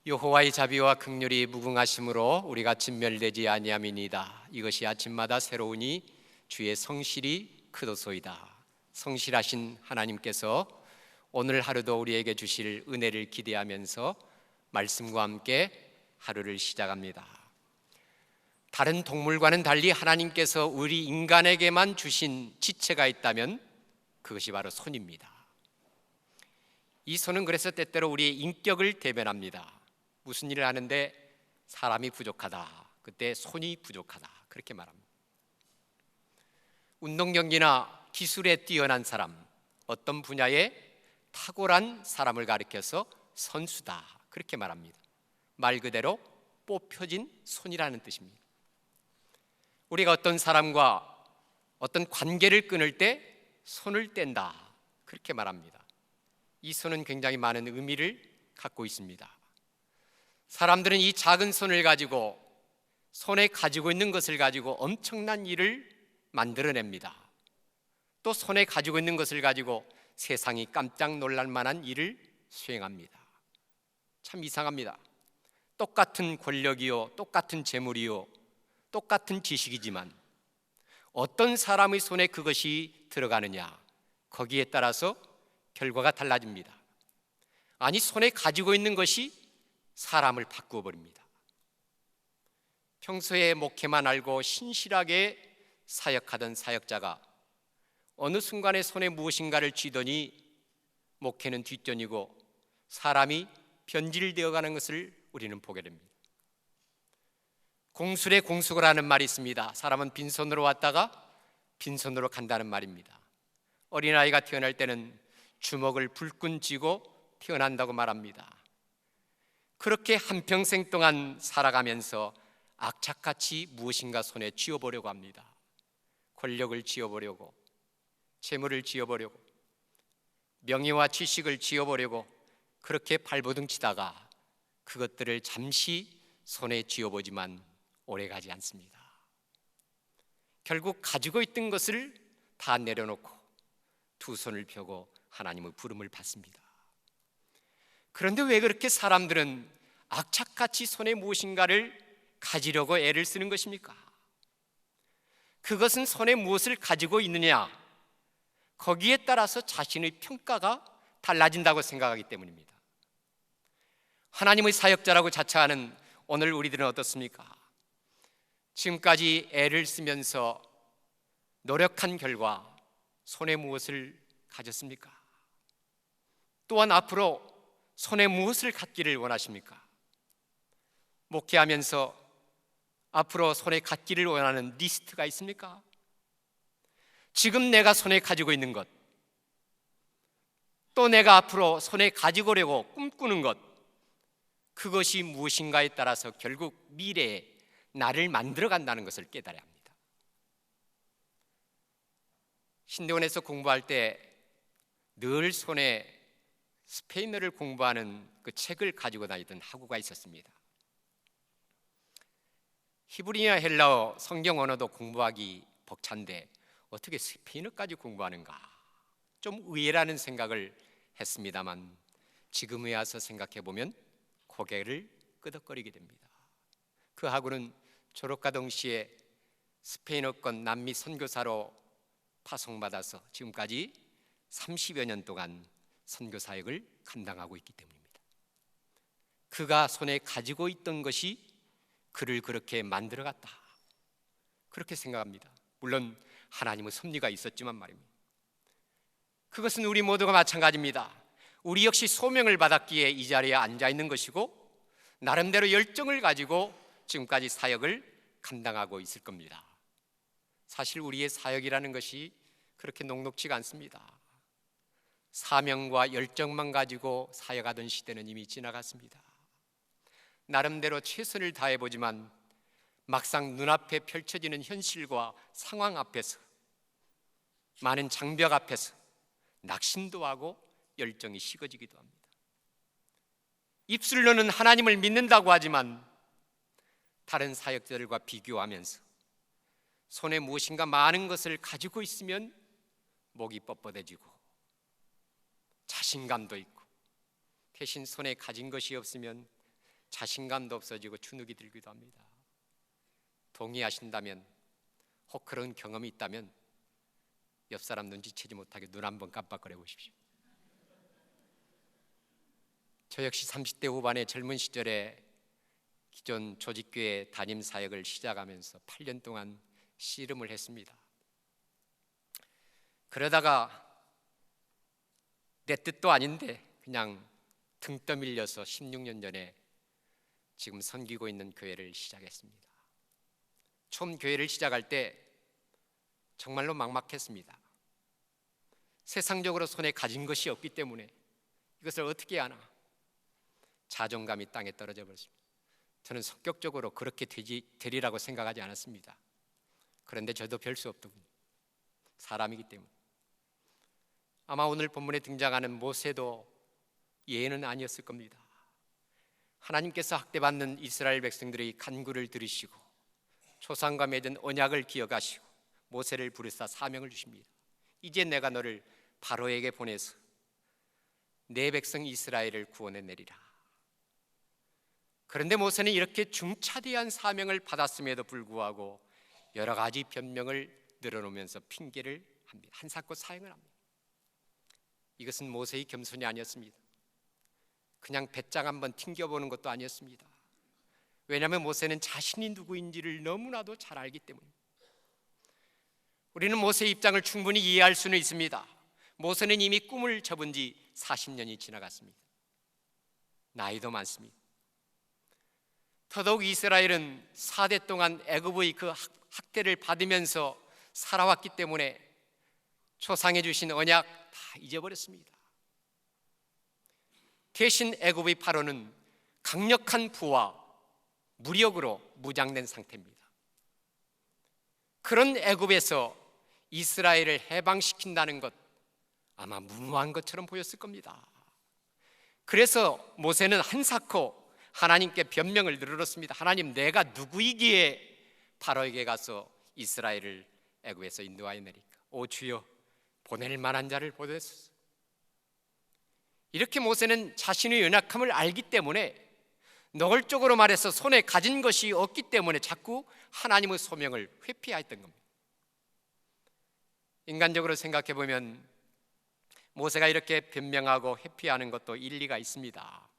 여호와의 자비와 긍휼이 무궁하심으로 우리가 진멸되지 아니함이니이다. 이것이 아침마다 새로우니 주의 성실이 크도소이다. 성실하신 하나님께서 오늘 하루도 우리에게 주실 은혜를 기대하면서 말씀과 함께 하루를 시작합니다. 다른 동물과는 달리 하나님께서 우리 인간에게만 주신 지체가 있다면 그것이 바로 손입니다. 이 손은 그래서 때때로 우리의 인격을 대변합니다. 무슨 일을 하는데 사람이 부족하다, 그때 손이 부족하다, 그렇게 말합니다. 운동 경기나 기술에 뛰어난 사람, 어떤 분야에 탁월한 사람을 가리켜서 선수다, 그렇게 말합니다. 말 그대로 뽑혀진 손이라는 뜻입니다. 우리가 어떤 사람과 어떤 관계를 끊을 때 손을 뗀다, 그렇게 말합니다. 이 손은 굉장히 많은 의미를 갖고 있습니다. 사람들은 이 작은 손을 가지고, 손에 가지고 있는 것을 가지고 엄청난 일을 만들어냅니다. 또 손에 가지고 있는 것을 가지고 세상이 깜짝 놀랄 만한 일을 수행합니다. 참 이상합니다. 똑같은 권력이요, 똑같은 재물이요, 똑같은 지식이지만 어떤 사람의 손에 그것이 들어가느냐, 거기에 따라서 결과가 달라집니다. 아니, 손에 가지고 있는 것이 사람을 바꾸어 버립니다. 평소에 목회만 알고 신실하게 사역하던 사역자가 어느 순간에 손에 무엇인가를 쥐더니 목회는 뒷전이고 사람이 변질되어 가는 것을 우리는 보게 됩니다. 공술에 공숙을 하는 말이 있습니다. 사람은 빈손으로 왔다가 빈손으로 간다는 말입니다. 어린아이가 태어날 때는 주먹을 불끈 쥐고 태어난다고 말합니다. 그렇게 한평생 동안 살아가면서 악착같이 무엇인가 손에 쥐어보려고 합니다. 권력을 쥐어보려고, 재물을 쥐어보려고, 명예와 지식을 쥐어보려고 그렇게 발버둥 치다가 그것들을 잠시 손에 쥐어보지만 오래가지 않습니다. 결국 가지고 있던 것을 다 내려놓고 두 손을 펴고 하나님의 부름을 받습니다. 그런데 왜 그렇게 사람들은 악착같이 손에 무엇인가를 가지려고 애를 쓰는 것입니까? 그것은 손에 무엇을 가지고 있느냐, 거기에 따라서 자신의 평가가 달라진다고 생각하기 때문입니다. 하나님의 사역자라고 자처하는 오늘 우리들은 어떻습니까? 지금까지 애를 쓰면서 노력한 결과 손에 무엇을 가졌습니까? 또한 앞으로 손에 무엇을 갖기를 원하십니까? 목회하면서 앞으로 손에 갖기를 원하는 리스트가 있습니까? 지금 내가 손에 가지고 있는 것, 또 내가 앞으로 손에 가지고 오려고 꿈꾸는 것, 그것이 무엇인가에 따라서 결국 미래에 나를 만들어 간다는 것을 깨달아야 합니다. 신대원에서 공부할 때 늘 손에 스페인어를 공부하는 그 책을 가지고 다니던 학우가 있었습니다. 히브리어나 헬라어, 성경 언어도 공부하기 벅찬데 어떻게 스페인어까지 공부하는가, 좀 의외라는 생각을 했습니다만 지금에 와서 생각해 보면 고개를 끄덕거리게 됩니다. 그 학우는 졸업과 동시에 스페인어권 남미 선교사로 파송받아서 지금까지 30여 년 동안 선교 사역을 감당하고 있기 때문입니다. 그가 손에 가지고 있던 것이 그를 그렇게 만들어갔다, 그렇게 생각합니다. 물론 하나님의 섭리가 있었지만 말입니다. 그것은 우리 모두가 마찬가지입니다. 우리 역시 소명을 받았기에 이 자리에 앉아 있는 것이고 나름대로 열정을 가지고 지금까지 사역을 감당하고 있을 겁니다. 사실 우리의 사역이라는 것이 그렇게 녹록지가 않습니다. 사명과 열정만 가지고 사역하던 시대는 이미 지나갔습니다. 나름대로 최선을 다해보지만 막상 눈앞에 펼쳐지는 현실과 상황 앞에서, 많은 장벽 앞에서 낙심도 하고 열정이 식어지기도 합니다. 입술로는 하나님을 믿는다고 하지만 다른 사역자들과 비교하면서 손에 무엇인가 많은 것을 가지고 있으면 목이 뻣뻣해지고 자신감도 있고, 대신 손에 가진 것이 없으면 자신감도 없어지고 주눅이 들기도 합니다. 동의하신다면, 혹 그런 경험이 있다면 옆 사람 눈치채지 못하게 눈 한번 깜빡거려 보십시오. 저 역시 30대 후반의 젊은 시절에 기존 조직교회 담임 사역을 시작하면서 8년 동안 씨름을 했습니다. 그러다가 내 뜻도 아닌데 그냥 등 떠밀려서 16년 전에 지금 섬기고 있는 교회를 시작했습니다. 처음 교회를 시작할 때 정말로 막막했습니다. 세상적으로 손에 가진 것이 없기 때문에 이것을 어떻게 하나, 자존감이 땅에 떨어져 버렸습니다. 저는 성격적으로 그렇게 되리라고 생각하지 않았습니다. 그런데 저도 별 수 없더군요. 사람이기 때문에. 아마 오늘 본문에 등장하는 모세도 예외는 아니었을 겁니다. 하나님께서 학대받는 이스라엘 백성들의 간구를 들으시고 조상과 맺은 언약을 기억하시고 모세를 부르사 사명을 주십니다. 이제 내가 너를 바로에게 보내서 내 백성 이스라엘을 구원해내리라. 그런데 모세는 이렇게 중차대한 사명을 받았음에도 불구하고 여러 가지 변명을 늘어놓으면서 핑계를 합니다. 한사코 사행을 합니다. 이것은 모세의 겸손이 아니었습니다. 그냥 배짱 한번 튕겨보는 것도 아니었습니다. 왜냐하면 모세는 자신이 누구인지를 너무나도 잘 알기 때문입니다. 우리는 모세의 입장을 충분히 이해할 수는 있습니다. 모세는 이미 꿈을 접은 지 40년이 지나갔습니다. 나이도 많습니다. 더더욱 이스라엘은 4대 동안 애굽의 그 학대를 받으면서 살아왔기 때문에 조상해 주신 언약 다 잊어버렸습니다. 대신 애굽의 파로는 강력한 부와 무력으로 무장된 상태입니다. 그런 애굽에서 이스라엘을 해방시킨다는 것 아마 무모한 것처럼 보였을 겁니다. 그래서 모세는 한사코 하나님께 변명을 늘어놓습니다. 하나님, 내가 누구이기에 파로에게 가서 이스라엘을 애굽에서 인도하여내리까? 오 주여, 보낼 만한 자를 보내소서. 이렇게 모세는 자신의 연약함을 알기 때문에, 노골적으로 말해서 손에 가진 것이 없기 때문에 자꾸 하나님의 소명을 회피하였던 겁니다. 인간적으로 생각해 보면 모세가 이렇게 변명하고 회피하는 것도 일리가 있습니다.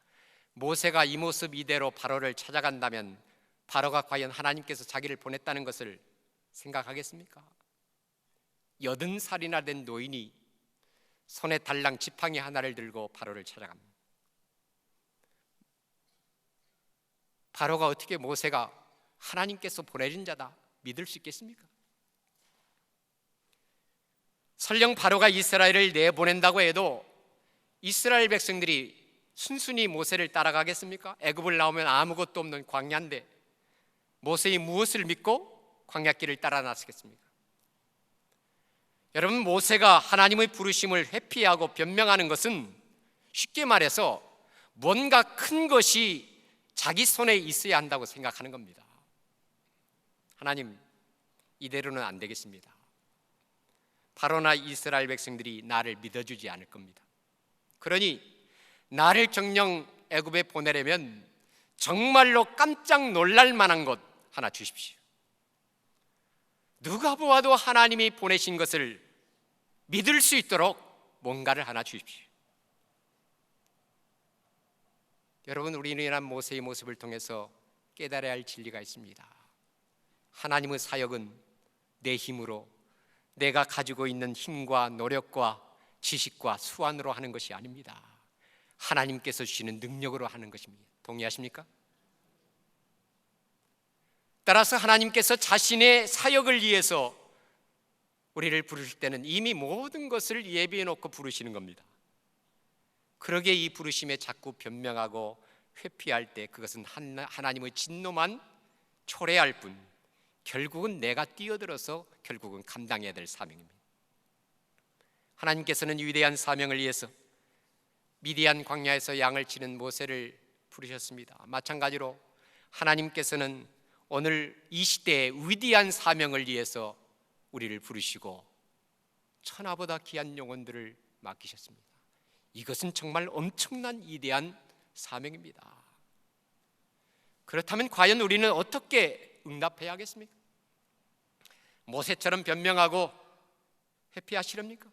모세가 이 모습 이대로 바로를 찾아간다면 바로가 과연 하나님께서 자기를 보냈다는 것을 생각하겠습니까? 80살이나 된 노인이 손에 달랑 지팡이 하나를 들고 바로를 찾아갑니다. 바로가 어떻게 모세가 하나님께서 보내신 자다 믿을 수 있겠습니까? 설령 바로가 이스라엘을 내보낸다고 해도 이스라엘 백성들이 순순히 모세를 따라가겠습니까? 애굽을 나오면 아무것도 없는 광야인데 모세의 무엇을 믿고 광야길을 따라 나서겠습니까? 여러분, 모세가 하나님의 부르심을 회피하고 변명하는 것은 쉽게 말해서 뭔가 큰 것이 자기 손에 있어야 한다고 생각하는 겁니다. 하나님, 이대로는 안 되겠습니다. 바로나 이스라엘 백성들이 나를 믿어주지 않을 겁니다. 그러니 나를 정령 애굽에 보내려면 정말로 깜짝 놀랄 만한 것 하나 주십시오. 누가 보아도 하나님이 보내신 것을 믿을 수 있도록 뭔가를 하나 주십시오. 여러분, 우리는 모세의 모습을 통해서 깨달아야 할 진리가 있습니다. 하나님의 사역은 내 힘으로, 내가 가지고 있는 힘과 노력과 지식과 수완으로 하는 것이 아닙니다. 하나님께서 주시는 능력으로 하는 것입니다. 동의하십니까? 따라서 하나님께서 자신의 사역을 위해서 우리를 부르실 때는 이미 모든 것을 예비해 놓고 부르시는 겁니다. 그러기에 이 부르심에 자꾸 변명하고 회피할 때 그것은 하나님의 진노만 초래할 뿐 결국은 내가 뛰어들어서 결국은 감당해야 될 사명입니다. 하나님께서는 위대한 사명을 위해서 미디안 광야에서 양을 치는 모세를 부르셨습니다. 마찬가지로 하나님께서는 오늘 이 시대의 위대한 사명을 위해서 우리를 부르시고 천하보다 귀한 영혼들을 맡기셨습니다. 이것은 정말 엄청난 위대한 사명입니다. 그렇다면 과연 우리는 어떻게 응답해야 하겠습니까? 모세처럼 변명하고 회피하시렵니까?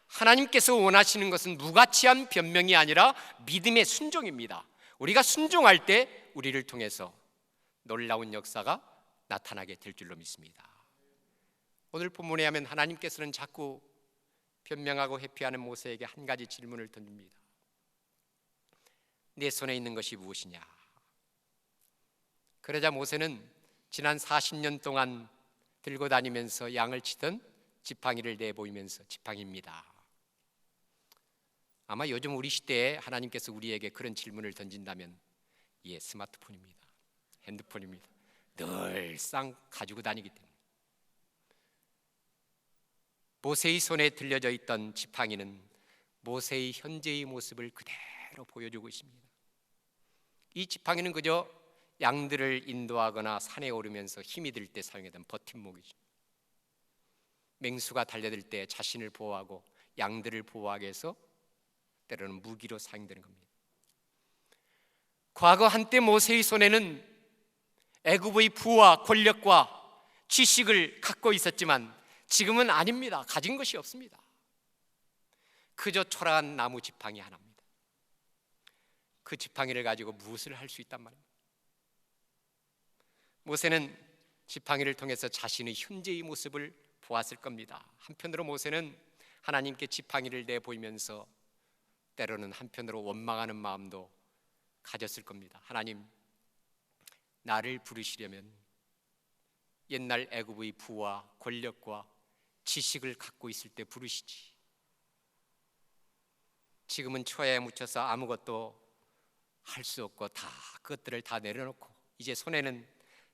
하나님께서 원하시는 것은 무가치한 변명이 아니라 믿음의 순종입니다. 우리가 순종할 때 우리를 통해서 놀라운 역사가 나타나게 될 줄로 믿습니다. 오늘 본문에 하면 하나님께서는 자꾸 변명하고 회피하는 모세에게 한 가지 질문을 던집니다. 내 손에 있는 것이 무엇이냐? 그러자 모세는 지난 40년 동안 들고 다니면서 양을 치던 지팡이를 내보이면서 지팡이입니다. 아마 요즘 우리 시대에 하나님께서 우리에게 그런 질문을 던진다면 스마트폰입니다. 핸드폰입니다. 늘상 가지고 다니기 때문에. 모세의 손에 들려져 있던 지팡이는 모세의 현재의 모습을 그대로 보여주고 있습니다. 이 지팡이는 그저 양들을 인도하거나 산에 오르면서 힘이 들 때 사용했던 버팀목이죠. 맹수가 달려들 때 자신을 보호하고 양들을 보호하기 위해서 때로는 무기로 사용되는 겁니다. 과거 한때 모세의 손에는 애굽의 부와 권력과 지식을 갖고 있었지만 지금은 아닙니다. 가진 것이 없습니다. 그저 초라한 나무 지팡이 하나입니다. 그 지팡이를 가지고 무엇을 할 수 있단 말입니다. 모세는 지팡이를 통해서 자신의 현재의 모습을 보았을 겁니다. 한편으로 모세는 하나님께 지팡이를 내보이면서 때로는 한편으로 원망하는 마음도 가졌을 겁니다. 하나님, 나를 부르시려면 옛날 애굽의 부와 권력과 지식을 갖고 있을 때 부르시지. 지금은 초야에 묻혀서 아무것도 할 수 없고 다 그것들을 다 내려놓고 이제 손에는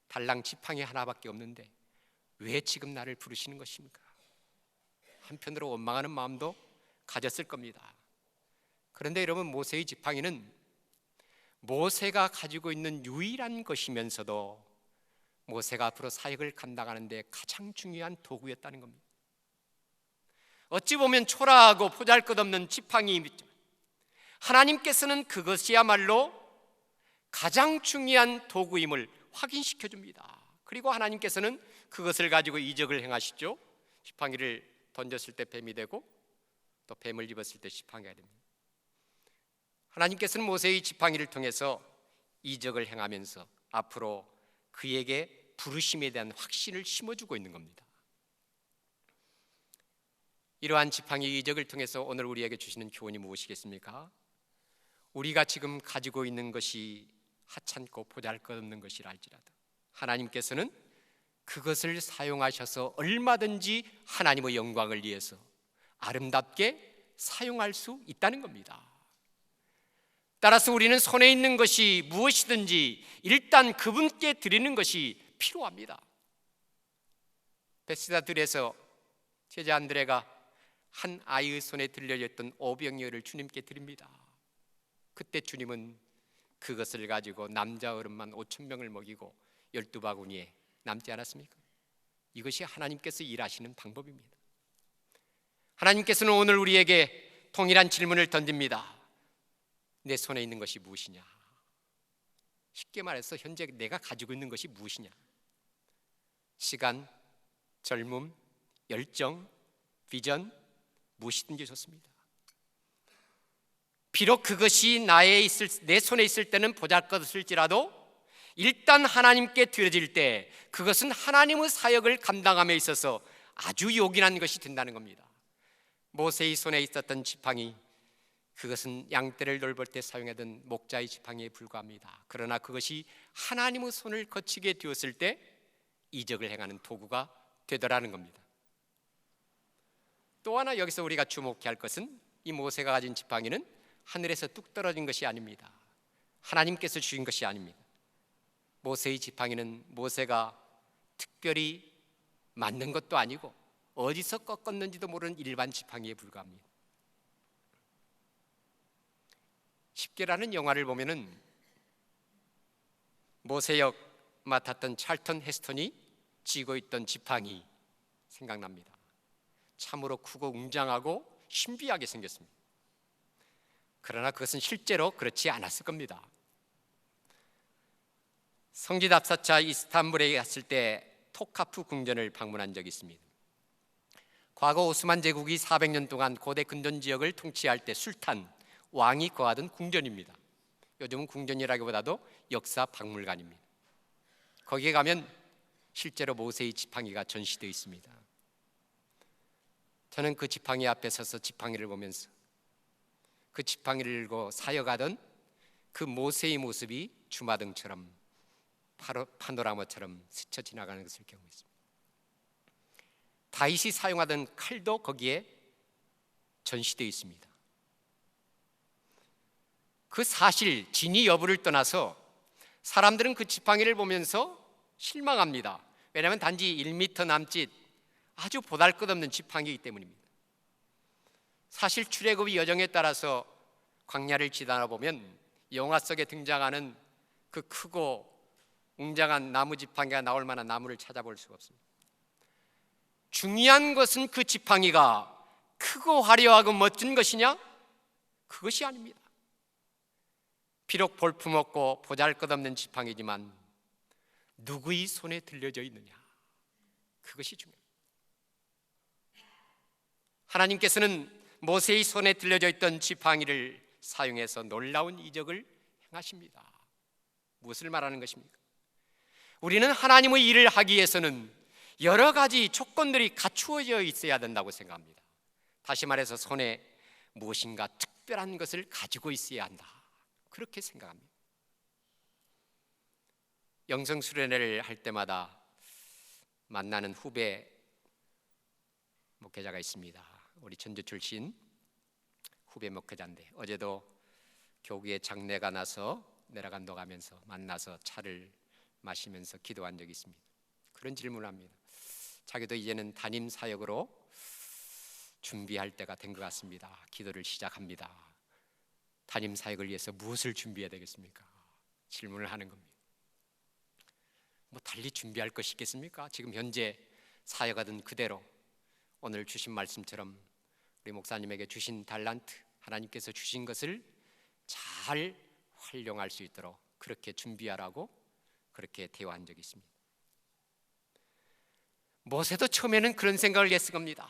달랑 지팡이 하나밖에 없는데 왜 지금 나를 부르시는 것입니까? 한편으로 원망하는 마음도 가졌을 겁니다. 그런데 여러분, 모세의 지팡이는 모세가 가지고 있는 유일한 것이면서도 모세가 앞으로 사역을 감당하는 데 가장 중요한 도구였다는 겁니다. 어찌 보면 초라하고 보잘것없는 지팡이입니다. 하나님께서는 그것이야말로 가장 중요한 도구임을 확인시켜 줍니다. 그리고 하나님께서는 그것을 가지고 이적을 행하시죠. 지팡이를 던졌을 때 뱀이 되고 또 뱀을 집었을 때 지팡이가 됩니다. 하나님께서는 모세의 지팡이를 통해서 이적을 행하면서 앞으로 그에게 부르심에 대한 확신을 심어주고 있는 겁니다. 이러한 지팡이 이적을 통해서 오늘 우리에게 주시는 교훈이 무엇이겠습니까? 우리가 지금 가지고 있는 것이 하찮고 보잘것없는 것이라 할지라도 하나님께서는 그것을 사용하셔서 얼마든지 하나님의 영광을 위해서 아름답게 사용할 수 있다는 겁니다. 따라서 우리는 손에 있는 것이 무엇이든지 일단 그분께 드리는 것이 필요합니다. 베스다 들에서 제자 안드레가 한 아이의 손에 들려있던 오병이어를 주님께 드립니다. 그때 주님은 그것을 가지고 남자 어른만 5,000명을 먹이고 12바구니에 남지 않았습니까? 이것이 하나님께서 일하시는 방법입니다. 하나님께서는 오늘 우리에게 동일한 질문을 던집니다. 내 손에 있는 것이 무엇이냐? 쉽게 말해서 현재 내가 가지고 있는 것이 무엇이냐? 시간, 젊음, 열정, 비전, 무엇이든지 좋습니다. 비록 그것이 내 손에 있을 때는 보잘것없을지라도 일단 하나님께 드려질 때 그것은 하나님의 사역을 감당함에 있어서 아주 요긴한 것이 된다는 겁니다. 모세의 손에 있었던 지팡이, 그것은 양떼를 돌볼 때 사용하던 목자의 지팡이에 불과합니다. 그러나 그것이 하나님의 손을 거치게 되었을 때 이적을 행하는 도구가 되더라는 겁니다. 또 하나 여기서 우리가 주목해야 할 것은 이 모세가 가진 지팡이는 하늘에서 뚝 떨어진 것이 아닙니다. 하나님께서 주신 것이 아닙니다. 모세의 지팡이는 모세가 특별히 만든 것도 아니고 어디서 꺾었는지도 모르는 일반 지팡이에 불과합니다. 10개라는 영화를 보면은 모세역 맡았던 찰턴 헤스턴이 쥐고 있던 지팡이 생각납니다. 참으로 크고 웅장하고 신비하게 생겼습니다. 그러나 그것은 실제로 그렇지 않았을 겁니다. 성지 답사차 이스탄불에 갔을 때 토카프 궁전을 방문한 적이 있습니다. 과거 오스만 제국이 400년 동안 고대 근전 지역을 통치할 때 술탄, 왕이 거하던 궁전입니다. 요즘은 궁전이라기보다도 역사 박물관입니다. 거기에 가면 실제로 모세의 지팡이가 전시되어 있습니다. 저는 그 지팡이 앞에 서서 지팡이를 보면서 그 지팡이를 들고 사역하던 그 모세의 모습이 주마등처럼 파노라마처럼 스쳐 지나가는 것을 경험했습니다. 다윗이 사용하던 칼도 거기에 전시되어 있습니다. 그 사실, 진위 여부를 떠나서 사람들은 그 지팡이를 보면서 실망합니다. 왜냐하면 단지 1m 남짓 아주 보잘것없는 지팡이이기 때문입니다. 사실 출애굽의 여정에 따라서 광야를 지나다 보면 영화 속에 등장하는 그 크고 웅장한 나무 지팡이가 나올 만한 나무를 찾아볼 수가 없습니다. 중요한 것은 그 지팡이가 크고 화려하고 멋진 것이냐? 그것이 아닙니다. 비록 볼품없고 보잘것없는 지팡이지만 누구의 손에 들려져 있느냐? 그것이 중요합니다. 하나님께서는 모세의 손에 들려져 있던 지팡이를 사용해서 놀라운 이적을 행하십니다. 무엇을 말하는 것입니까? 우리는 하나님의 일을 하기 위해서는 여러 가지 조건들이 갖추어져 있어야 된다고 생각합니다. 다시 말해서 손에 무엇인가 특별한 것을 가지고 있어야 한다, 그렇게 생각합니다. 영성수련회를 할 때마다 만나는 후배 목회자가 있습니다. 우리 전주 출신 후배 목회자인데 어제도 교구에 장례가 나서 내려간다고 하면서 만나서 차를 마시면서 기도한 적이 있습니다. 그런 질문을 합니다. 자기도 이제는 담임 사역으로 준비할 때가 된 것 같습니다. 기도를 시작합니다. 담임 사역을 위해서 무엇을 준비해야 되겠습니까? 질문을 하는 겁니다. 뭐 달리 준비할 것이 있겠습니까? 지금 현재 사역하던 그대로 오늘 주신 말씀처럼 우리 목사님에게 주신 달란트, 하나님께서 주신 것을 잘 활용할 수 있도록 그렇게 준비하라고 그렇게 대화한 적이 있습니다. 모세도 처음에는 그런 생각을 했을 겁니다.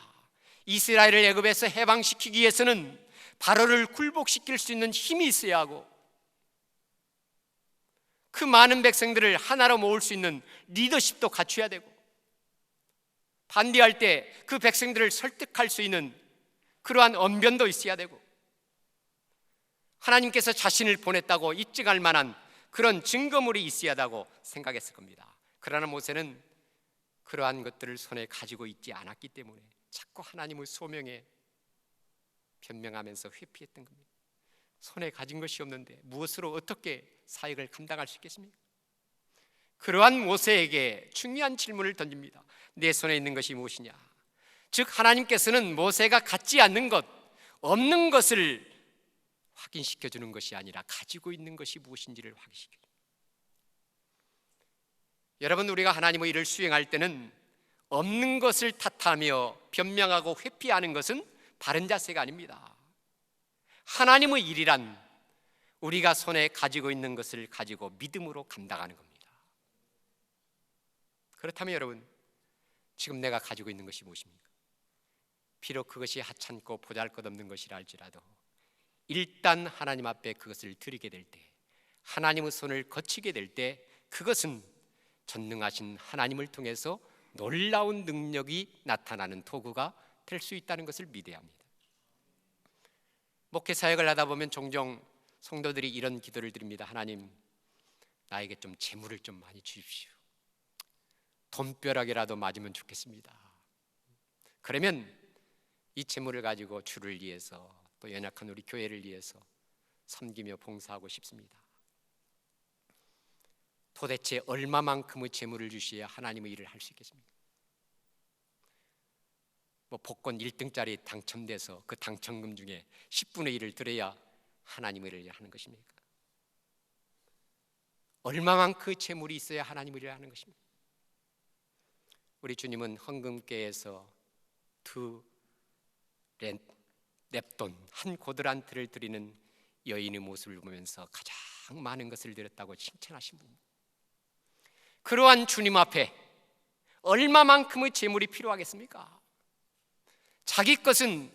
이스라엘을 애굽에서 해방시키기 위해서는 바로를 굴복시킬 수 있는 힘이 있어야 하고 그 많은 백성들을 하나로 모을 수 있는 리더십도 갖춰야 되고 반대할 때 그 백성들을 설득할 수 있는 그러한 언변도 있어야 되고 하나님께서 자신을 보냈다고 입증할 만한 그런 증거물이 있어야 한다고 생각했을 겁니다. 그러나 모세는 그러한 것들을 손에 가지고 있지 않았기 때문에 자꾸 하나님의 소명에 변명하면서 회피했던 겁니다. 손에 가진 것이 없는데 무엇으로 어떻게 사역을 감당할 수 있겠습니까? 그러한 모세에게 중요한 질문을 던집니다. 내 손에 있는 것이 무엇이냐? 즉 하나님께서는 모세가 갖지 않는 것, 없는 것을 확인시켜 주는 것이 아니라 가지고 있는 것이 무엇인지를 확인시켜 줍니다. 여러분, 우리가 하나님의 일을 수행할 때는 없는 것을 탓하며 변명하고 회피하는 것은 바른 자세가 아닙니다. 하나님의 일이란 우리가 손에 가지고 있는 것을 가지고 믿음으로 감당하는 겁니다. 그렇다면 여러분, 지금 내가 가지고 있는 것이 무엇입니까? 비록 그것이 하찮고 보잘것없는 것이라 할지라도 일단 하나님 앞에 그것을 드리게 될 때, 하나님의 손을 거치게 될 때 그것은 전능하신 하나님을 통해서 놀라운 능력이 나타나는 도구가 될 수 있다는 것을 믿어야 합니다. 목회 사역을 하다 보면 종종 성도들이 이런 기도를 드립니다. 하나님, 나에게 좀 재물을 좀 많이 주십시오. 돈벼락이라도 맞으면 좋겠습니다. 그러면 이 재물을 가지고 주를 위해서 또 연약한 우리 교회를 위해서 섬기며 봉사하고 싶습니다. 도대체 얼마만큼의 재물을 주셔야 하나님의 일을 할 수 있겠습니까? 뭐 복권 1등짜리 당첨돼서 그 당첨금 중에 10분의 1을 드려야 하나님의 일을 하는 것입니까? 얼마만큼 재물이 있어야 하나님의 일을 하는 것입니까? 우리 주님은 헌금계에서 두 랩돈 한 고드란트를 드리는 여인의 모습을 보면서 가장 많은 것을 드렸다고 칭찬하신 분입니다. 그러한 주님 앞에 얼마만큼의 재물이 필요하겠습니까? 자기 것은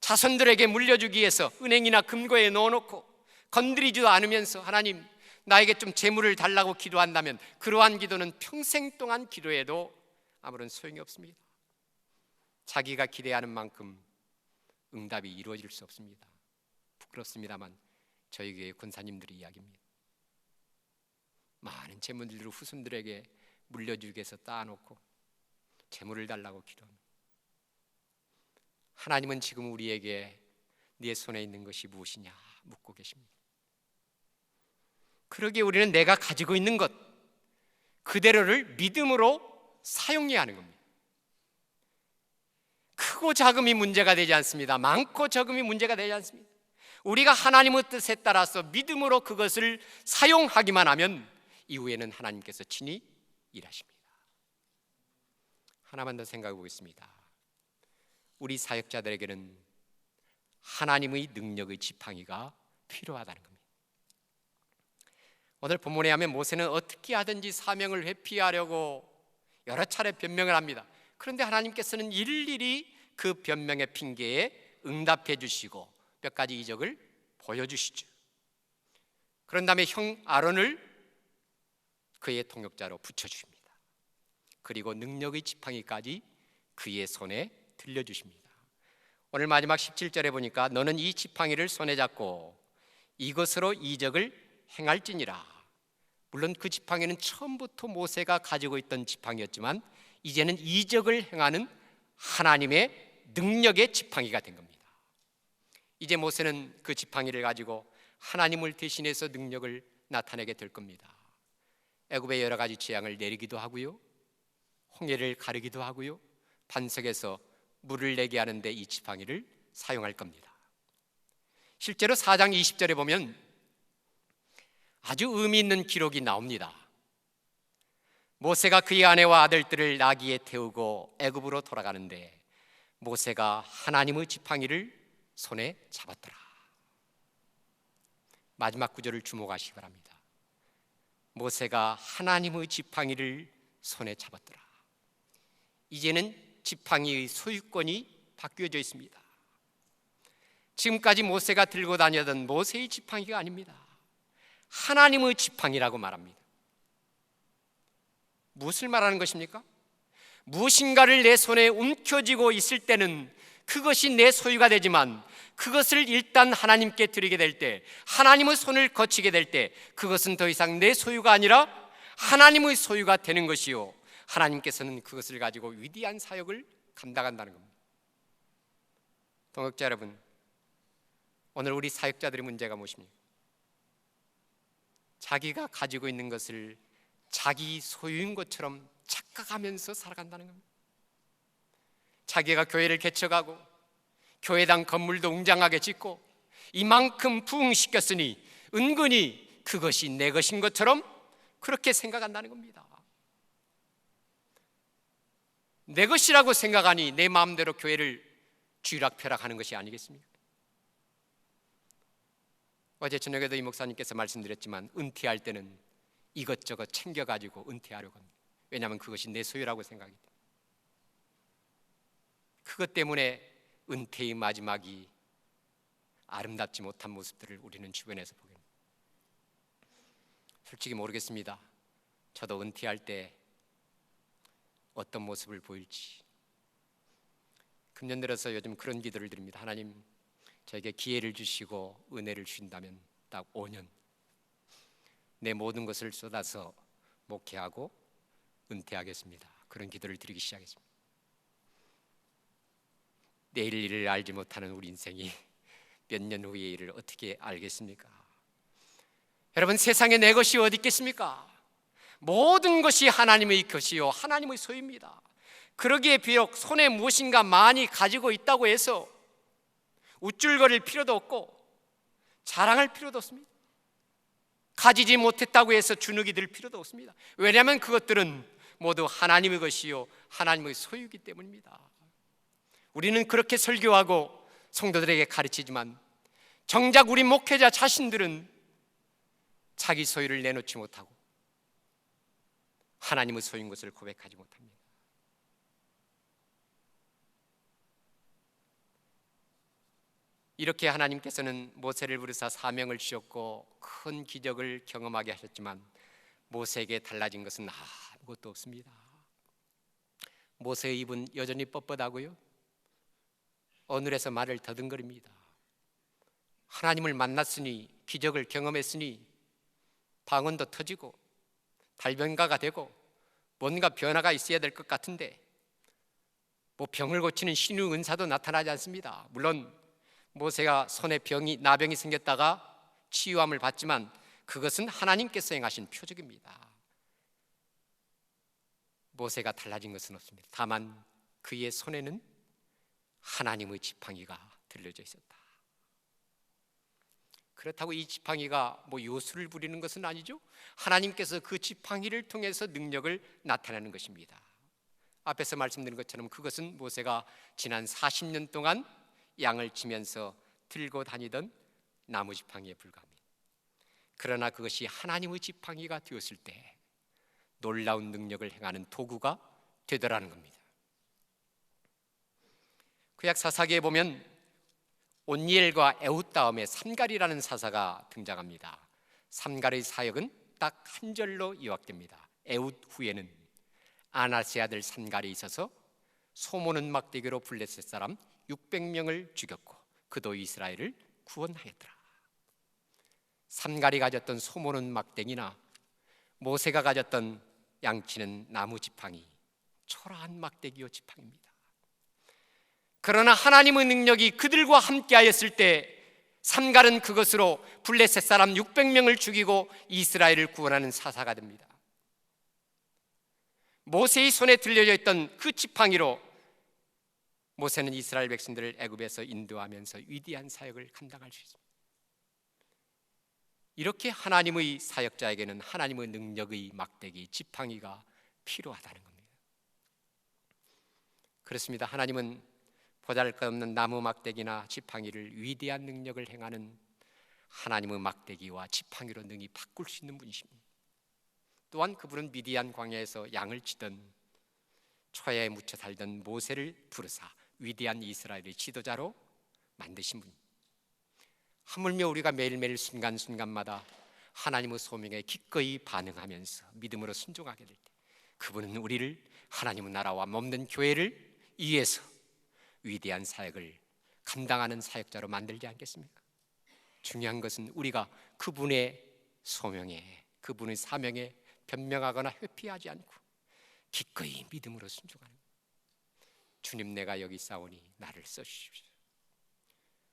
자손들에게 물려주기 위해서 은행이나 금고에 넣어놓고 건드리지도 않으면서 하나님 나에게 좀 재물을 달라고 기도한다면 그러한 기도는 평생 동안 기도해도 아무런 소용이 없습니다. 자기가 기대하는 만큼 응답이 이루어질 수 없습니다. 부끄럽습니다만 저희 교회 권사님들의 이야기입니다. 많은 재물들을 후손들에게 물려주기 위해서 따놓고 재물을 달라고 기도합니다. 하나님은 지금 우리에게 네 손에 있는 것이 무엇이냐 묻고 계십니다. 그러기에 우리는 내가 가지고 있는 것 그대로를 믿음으로 사용해야 하는 겁니다. 크고 작음이 문제가 되지 않습니다. 많고 적음이 문제가 되지 않습니다. 우리가 하나님의 뜻에 따라서 믿음으로 그것을 사용하기만 하면 이후에는 하나님께서 친히 일하십니다. 하나만 더 생각해 보겠습니다. 우리 사역자들에게는 하나님의 능력의 지팡이가 필요하다는 겁니다. 오늘 본문에 하면 모세는 어떻게 하든지 사명을 회피하려고 여러 차례 변명을 합니다. 그런데 하나님께서는 일일이 그 변명의 핑계에 응답해 주시고 몇 가지 이적을 보여주시죠. 그런 다음에 형 아론을 그의 통역자로 붙여주십니다. 그리고 능력의 지팡이까지 그의 손에 들려주십니다. 오늘 마지막 17절에 보니까 너는 이 지팡이를 손에 잡고 이것으로 이적을 행할지니라. 물론 그 지팡이는 처음부터 모세가 가지고 있던 지팡이였지만 이제는 이적을 행하는 하나님의 능력의 지팡이가 된 겁니다. 이제 모세는 그 지팡이를 가지고 하나님을 대신해서 능력을 나타내게 될 겁니다. 애굽의 여러 가지 재앙을 내리기도 하고요, 홍해를 가르기도 하고요, 반석에서 물을 내게 하는데 이 지팡이를 사용할 겁니다. 실제로 4장 20절에 보면 아주 의미 있는 기록이 나옵니다. 모세가 그의 아내와 아들들을 나귀에 태우고 애굽으로 돌아가는데 모세가 하나님의 지팡이를 손에 잡았더라. 마지막 구절을 주목하시기 바랍니다. 모세가 하나님의 지팡이를 손에 잡았더라. 이제는 지팡이의 소유권이 바뀌어져 있습니다. 지금까지 모세가 들고 다니던 모세의 지팡이가 아닙니다. 하나님의 지팡이라고 말합니다. 무엇을 말하는 것입니까? 무엇인가를 내 손에 움켜쥐고 있을 때는 그것이 내 소유가 되지만 그것을 일단 하나님께 드리게 될 때, 하나님의 손을 거치게 될 때 그것은 더 이상 내 소유가 아니라 하나님의 소유가 되는 것이요, 하나님께서는 그것을 가지고 위대한 사역을 감당한다는 겁니다. 동역자 여러분, 오늘 우리 사역자들의 문제가 무엇입니까? 자기가 가지고 있는 것을 자기 소유인 것처럼 착각하면서 살아간다는 겁니다. 자기가 교회를 개척하고 교회당 건물도 웅장하게 짓고 이만큼 부흥시켰으니 은근히 그것이 내 것인 것처럼 그렇게 생각한다는 겁니다. 내 것이라고 생각하니 내 마음대로 교회를 쥐락펴락하는 것이 아니겠습니까? 어제 저녁에도 이 목사님께서 말씀드렸지만 은퇴할 때는 이것저것 챙겨가지고 은퇴하려고 합니다. 왜냐하면 그것이 내 소유라고 생각이 됩니다. 그것 때문에 은퇴의 마지막이 아름답지 못한 모습들을 우리는 주변에서 보게 됩니다. 솔직히 모르겠습니다. 저도 은퇴할 때 어떤 모습을 보일지. 금년 들어서 요즘 그런 기도를 드립니다. 하나님, 저에게 기회를 주시고 은혜를 주신다면 딱 5년 내 모든 것을 쏟아서 목회하고 은퇴하겠습니다. 그런 기도를 드리기 시작했습니다. 내일 일을 알지 못하는 우리 인생이 몇 년 후의 일을 어떻게 알겠습니까? 여러분, 세상에 내 것이 어디 있겠습니까? 모든 것이 하나님의 것이요 하나님의 소유입니다. 그러기에 비록 손에 무엇인가 많이 가지고 있다고 해서 우쭐거릴 필요도 없고 자랑할 필요도 없습니다. 가지지 못했다고 해서 주눅이 들 필요도 없습니다. 왜냐하면 그것들은 모두 하나님의 것이요 하나님의 소유이기 때문입니다. 우리는 그렇게 설교하고 성도들에게 가르치지만 정작 우리 목회자 자신들은 자기 소유를 내놓지 못하고 하나님의 소유인 것을 고백하지 못합니다. 이렇게 하나님께서는 모세를 부르사 사명을 주셨고 큰 기적을 경험하게 하셨지만 모세에게 달라진 것은 아무것도 없습니다. 모세의 입은 여전히 뻣뻣하고요, 어눌해서 말을 더듬거립니다. 하나님을 만났으니, 기적을 경험했으니 방언도 터지고 달변가가 되고 뭔가 변화가 있어야 될 것 같은데 뭐 병을 고치는 신의 은사도 나타나지 않습니다. 물론 모세가 손에 나병이 생겼다가 치유함을 받지만 그것은 하나님께서 행하신 표적입니다. 모세가 달라진 것은 없습니다. 다만 그의 손에는 하나님의 지팡이가 들려져 있었다. 그렇다고 이 지팡이가 뭐 요술을 부리는 것은 아니죠. 하나님께서 그 지팡이를 통해서 능력을 나타내는 것입니다. 앞에서 말씀드린 것처럼 그것은 모세가 지난 40년 동안 양을 치면서 들고 다니던 나무 지팡이에 불과합니다. 그러나 그것이 하나님의 지팡이가 되었을 때 놀라운 능력을 행하는 도구가 되더라는 겁니다. 구약 사사기에 보면 온니엘과 에훗 다음에 삼갈이라는 사사가 등장합니다. 삼갈의 사역은 딱 한 절로 요약됩니다. 에훗 후에는 아나스의 아들 삼갈이 있어서 소모는 막대기로 블레셋 사람 600명을 죽였고 그도 이스라엘을 구원하였더라. 삼갈이 가졌던 소모는 막대기나 모세가 가졌던 양치는 나무 지팡이, 초라한 막대기요 지팡이입니다. 그러나 하나님의 능력이 그들과 함께하였을 때 삼갈은 그것으로 블레셋 사람 600명을 죽이고 이스라엘을 구원하는 사사가 됩니다. 모세의 손에 들려져 있던 그 지팡이로 모세는 이스라엘 백성들을 애굽에서 인도하면서 위대한 사역을 감당할 수 있습니다. 이렇게 하나님의 사역자에게는 하나님의 능력의 막대기, 지팡이가 필요하다는 겁니다. 그렇습니다. 하나님은 보잘것없는 나무 막대기나 지팡이를 위대한 능력을 행하는 하나님의 막대기와 지팡이로 능히 바꿀 수 있는 분이십니다. 또한 그분은 미디안 광야에서 양을 치던 초야에 묻혀 살던 모세를 부르사 위대한 이스라엘의 지도자로 만드신 분. 하물며 우리가 매일매일 순간순간마다 하나님의 소명에 기꺼이 반응하면서 믿음으로 순종하게 될 때 그분은 우리를 하나님의 나라와 몸된 교회를 위해서 위대한 사역을 감당하는 사역자로 만들지 않겠습니까? 중요한 것은 우리가 그분의 소명에, 그분의 사명에 변명하거나 회피하지 않고 기꺼이 믿음으로 순종하는 거예요. 주님, 내가 여기 있사오니 나를 써주십시오.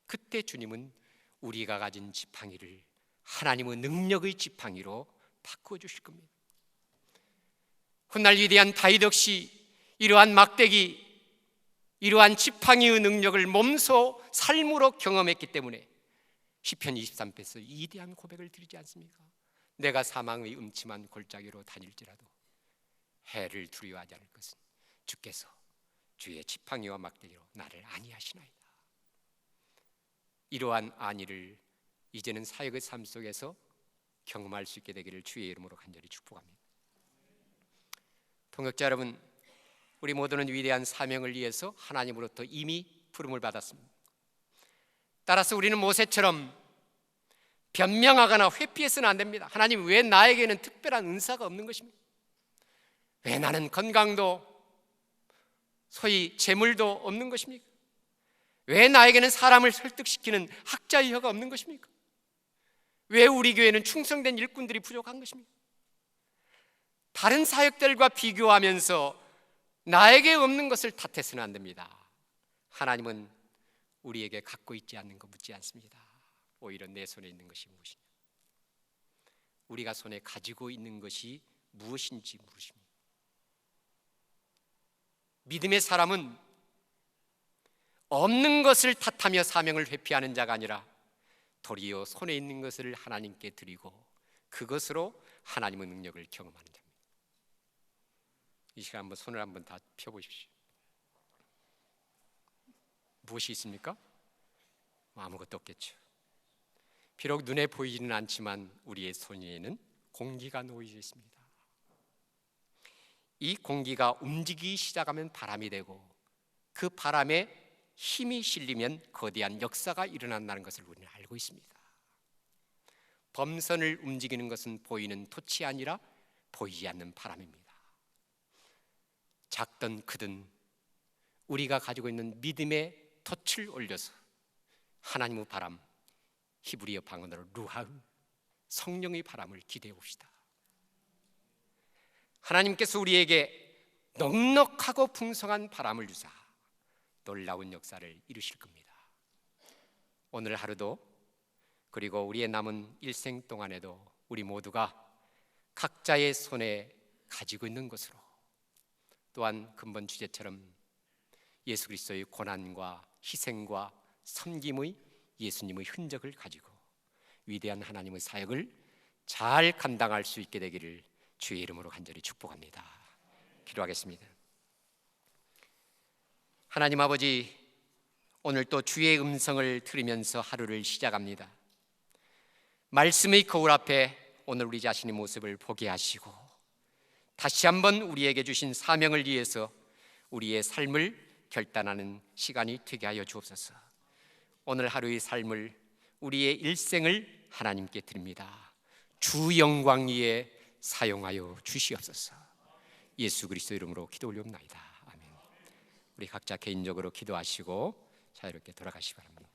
그때 주님은 우리가 가진 지팡이를 하나님의 능력의 지팡이로 바꾸어 주실 겁니다. 훗날 위대한 다윗 역시 이러한 막대기, 이러한 지팡이의 능력을 몸소 삶으로 경험했기 때문에 시편 23편에서 위대한 고백을 드리지 않습니까? 내가 사망의 음침한 골짜기로 다닐지라도 해를 두려워하지 않을 것은 주께서 주의 지팡이와 막대기로 나를 안위하시나이다. 이러한 안위를 이제는 사역의 삶 속에서 경험할 수 있게 되기를 주의 이름으로 간절히 축복합니다. 동역자 여러분, 우리 모두는 위대한 사명을 위해서 하나님으로부터 이미 부름을 받았습니다. 따라서 우리는 모세처럼 변명하거나 회피해서는 안 됩니다. 하나님, 왜 나에게는 특별한 은사가 없는 것입니까? 왜 나는 건강도 소위 재물도 없는 것입니까? 왜 나에게는 사람을 설득시키는 학자의 혀가 없는 것입니까? 왜 우리 교회는 충성된 일꾼들이 부족한 것입니까? 다른 사역들과 비교하면서 나에게 없는 것을 탓해서는 안 됩니다. 하나님은 우리에게 갖고 있지 않는 거 묻지 않습니다. 오히려 내 손에 있는 것이 무엇이냐, 우리가 손에 가지고 있는 것이 무엇인지 물으십니다. 믿음의 사람은 없는 것을 탓하며 사명을 회피하는 자가 아니라 도리어 손에 있는 것을 하나님께 드리고 그것으로 하나님의 능력을 경험하는 자입니다. 이 시간 한번 손을 한번 다 펴보십시오. 무엇이 있습니까? 아무것도 없겠죠. 비록 눈에 보이지는 않지만 우리의 손 위에는 공기가 놓여져 있습니다. 이 공기가 움직이기 시작하면 바람이 되고 그 바람에 힘이 실리면 거대한 역사가 일어난다는 것을 우리는 알고 있습니다. 범선을 움직이는 것은 보이는 돛이 아니라 보이지 않는 바람입니다. 작든 크든 우리가 가지고 있는 믿음의 돛을 올려서 하나님의 바람, 히브리어 방언으로 루하, 성령의 바람을 기대해 봅시다. 하나님께서 우리에게 넉넉하고 풍성한 바람을 주사 놀라운 역사를 이루실 겁니다. 오늘 하루도 그리고 우리의 남은 일생 동안에도 우리 모두가 각자의 손에 가지고 있는 것으로, 또한 근본 주제처럼 예수 그리스도의 고난과 희생과 섬김의 예수님의 흔적을 가지고 위대한 하나님의 사역을 잘 감당할 수 있게 되기를 주의 이름으로 간절히 축복합니다. 기도하겠습니다. 하나님 아버지, 오늘 또 주의 음성을 들으면서 하루를 시작합니다. 말씀의 거울 앞에 오늘 우리 자신의 모습을 보게 하시고 다시 한번 우리에게 주신 사명을 위해서 우리의 삶을 결단하는 시간이 되게 하여 주옵소서. 오늘 하루의 삶을, 우리의 일생을 하나님께 드립니다. 주 영광 위에 사용하여 주시옵소서. 예수 그리스도 이름으로 기도 올려옵나이다. 아멘. 우리 각자 개인적으로 기도하시고 자유롭게 돌아가시기 바랍니다.